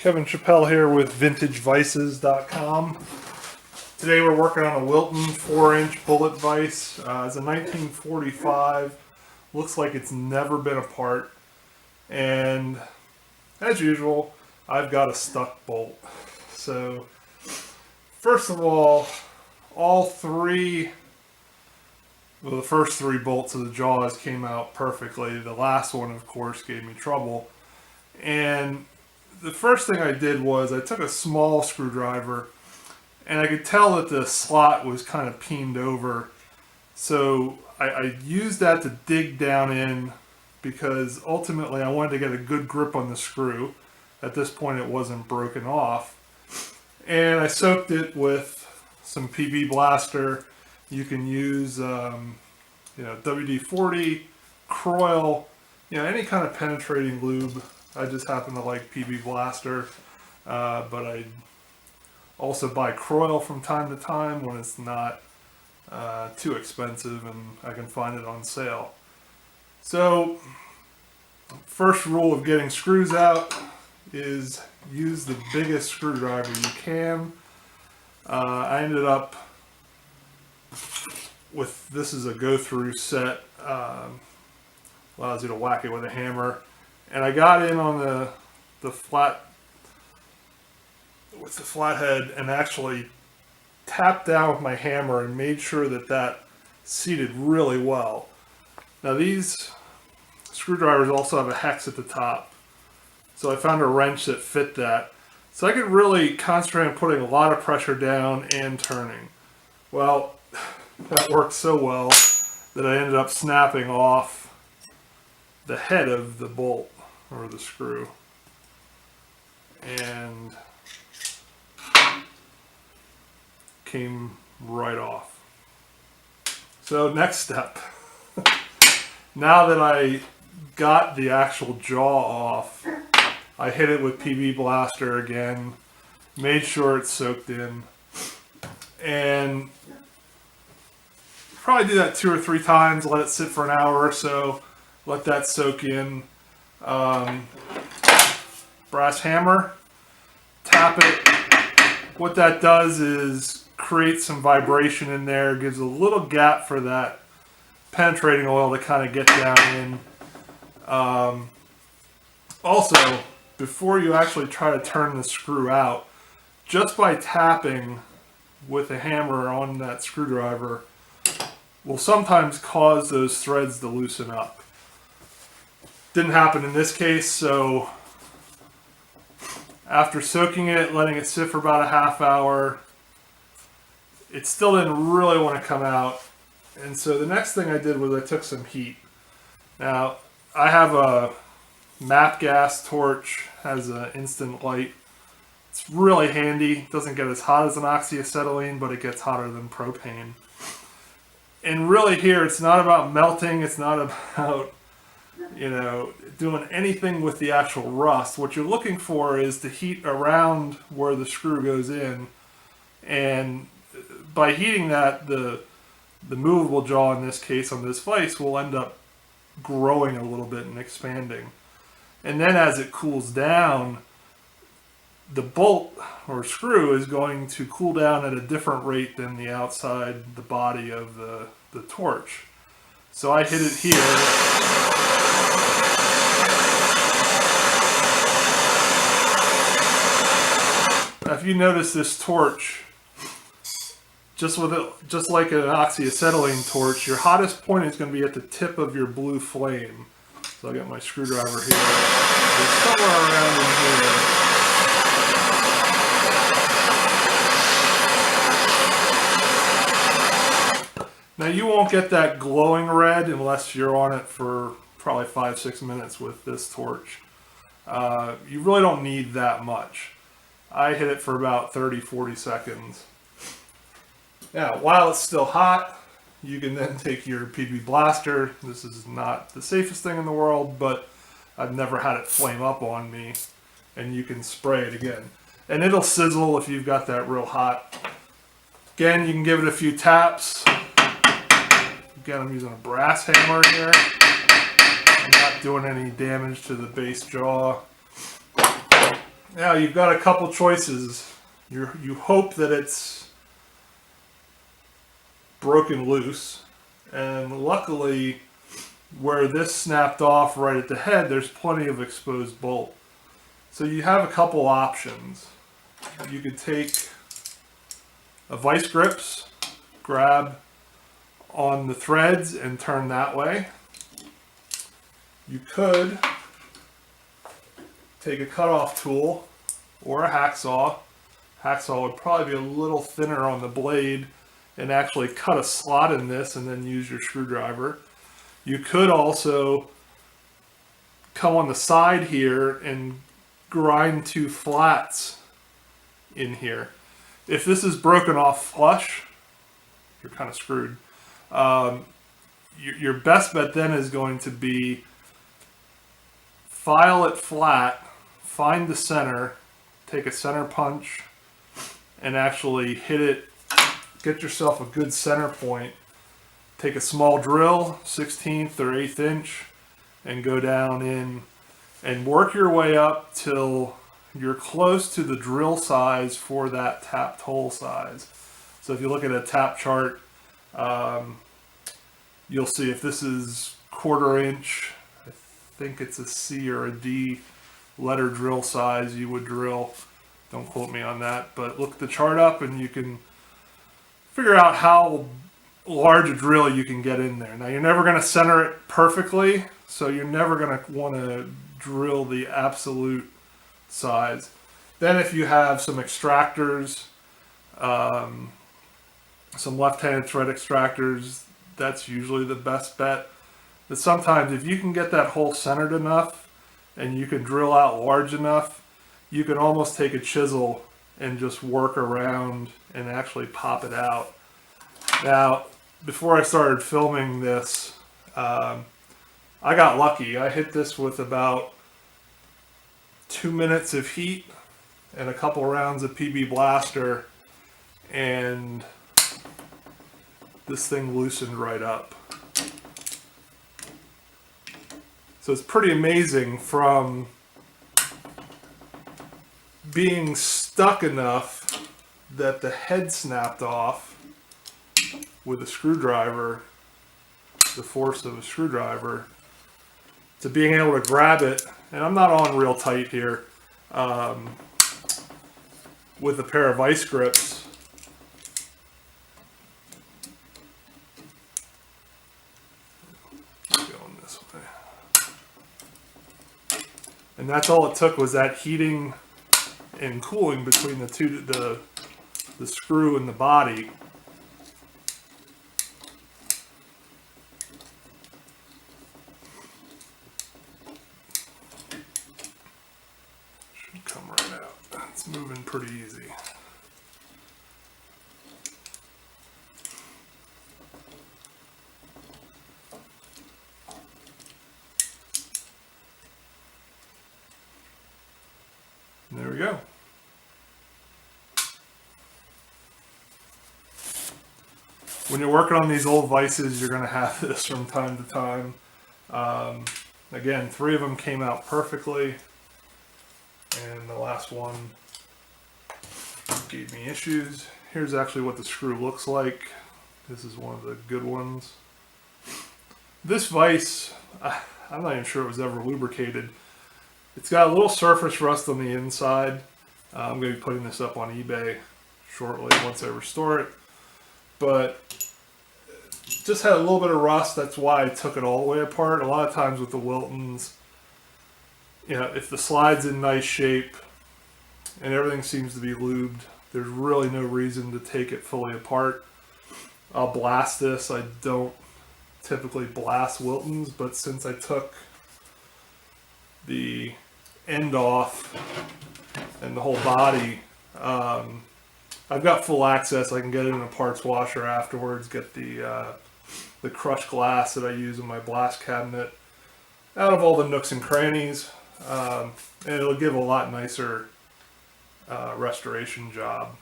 Kevin Chappelle here with VintageVises.com. Today we're working on a Wilton 4-inch bullet vise. It's a 1945. Looks like it's never been apart. And as usual, I've got a stuck bolt. So first of all the first three bolts of the jaws came out perfectly. The last one, of course, gave me trouble. And the first thing I did was I took a small screwdriver, and I could tell that the slot was kind of peened over. So I used that to dig down in, because ultimately I wanted to get a good grip on the screw. At this point it wasn't broken off. And I soaked it with some PB Blaster. You can use WD-40, Croil, any kind of penetrating lube. I just happen to like PB Blaster, but I also buy Croil from time to time when it's not too expensive and I can find it on sale. So, first rule of getting screws out is use the biggest screwdriver you can. I ended up with, this is a go-through set, allows you to whack it with a hammer. And I got in on the flathead and actually tapped down with my hammer and made sure that seated really well. Now these screwdrivers also have a hex at the top, so I found a wrench that fit that. So I could really concentrate on putting a lot of pressure down and turning. Well, that worked so well that I ended up snapping off the head of the bolt, or the screw, and came right off. So next step, now that I got the actual jaw off, I hit it with PB Blaster again, made sure it's soaked in, and probably do that 2 or 3 times, let it sit for an hour or so, let that soak in. Brass hammer, tap it. What that does is create some vibration in there, gives a little gap for that penetrating oil to kind of get down in. Also, before you actually try to turn the screw out, just by tapping with a hammer on that screwdriver will sometimes cause those threads to loosen up. Didn't happen in this case, so after soaking it, letting it sit for about a half hour, it still didn't really want to come out. And so the next thing I did was I took some heat. Now, I have a MAP gas torch, has an instant light. It's really handy. Doesn't get as hot as an oxyacetylene, but it gets hotter than propane. And really here, it's not about melting, it's not about doing anything with the actual rust. What you're looking for is the heat around where the screw goes in, and by heating that, the movable jaw in this case on this vise will end up growing a little bit and expanding. And then as it cools down, the bolt or screw is going to cool down at a different rate than the outside, the body of the torch. So I hit it here. Now, if you notice this torch, just like an oxyacetylene torch, your hottest point is going to be at the tip of your blue flame. So I got my screwdriver here. It's somewhere around in here. Now you won't get that glowing red unless you're on it for probably 5-6 minutes with this torch. You really don't need that much. I hit it for about 30-40 seconds. Now, while it's still hot, you can then take your PB Blaster. This is not the safest thing in the world, but I've never had it flame up on me. And you can spray it again. And it'll sizzle if you've got that real hot. Again, you can give it a few taps. Again, I'm using a brass hammer here. I'm not doing any damage to the base jaw. Now you've got a couple choices. You hope that it's broken loose, and luckily where this snapped off right at the head, there's plenty of exposed bolt. So you have a couple options. You could take a vice grips, grab on the threads and turn that way. You could take a cutoff tool or a hacksaw. Hacksaw would probably be a little thinner on the blade and actually cut a slot in this and then use your screwdriver. You could also come on the side here and grind two flats in here. If this is broken off flush, you're kind of screwed. Your best bet then is going to be file it flat, find the center, take a center punch, and actually hit it. Get yourself a good center point. Take a small drill, 16th or 1/8 inch, and go down in and work your way up till you're close to the drill size for that tapped hole size. So if you look at a tap chart, you'll see if this is 1/4 inch, I think it's a C or a D letter drill size you would drill. Don't quote me on that, but look the chart up and you can figure out how large a drill you can get in there. Now you're never going to center it perfectly, so you're never going to want to drill the absolute size. Then if you have some extractors, some left-handed thread extractors, that's usually the best bet. But sometimes if you can get that hole centered enough and you can drill out large enough, you can almost take a chisel and just work around and actually pop it out. Now, before I started filming this, I got lucky. I hit this with about 2 minutes of heat and a couple rounds of PB Blaster, and this thing loosened right up. So it's pretty amazing, from being stuck enough that the head snapped off with a screwdriver, the force of a screwdriver, to being able to grab it, and I'm not on real tight here, with a pair of vice grips. Going this way. And that's all it took, was that heating and cooling between the two, the screw and the body. Should come right out. It's moving pretty easy. And there we go. When you're working on these old vices, you're going to have this from time to time. Again, 3 of them came out perfectly, and the last one gave me issues. Here's actually what the screw looks like. This is one of the good ones. This vise, I'm not even sure it was ever lubricated. It's got a little surface rust on the inside. I'm going to be putting this up on eBay shortly once I restore it. But just had a little bit of rust. That's why I took it all the way apart. A lot of times with the Wiltons, you know, if the slide's in nice shape and everything seems to be lubed, there's really no reason to take it fully apart. I'll blast this. I don't typically blast Wiltons, but since I took the end off and the whole body, I've got full access. I can get it in a parts washer afterwards, get the crushed glass that I use in my blast cabinet out of all the nooks and crannies, and it'll give a lot nicer restoration job.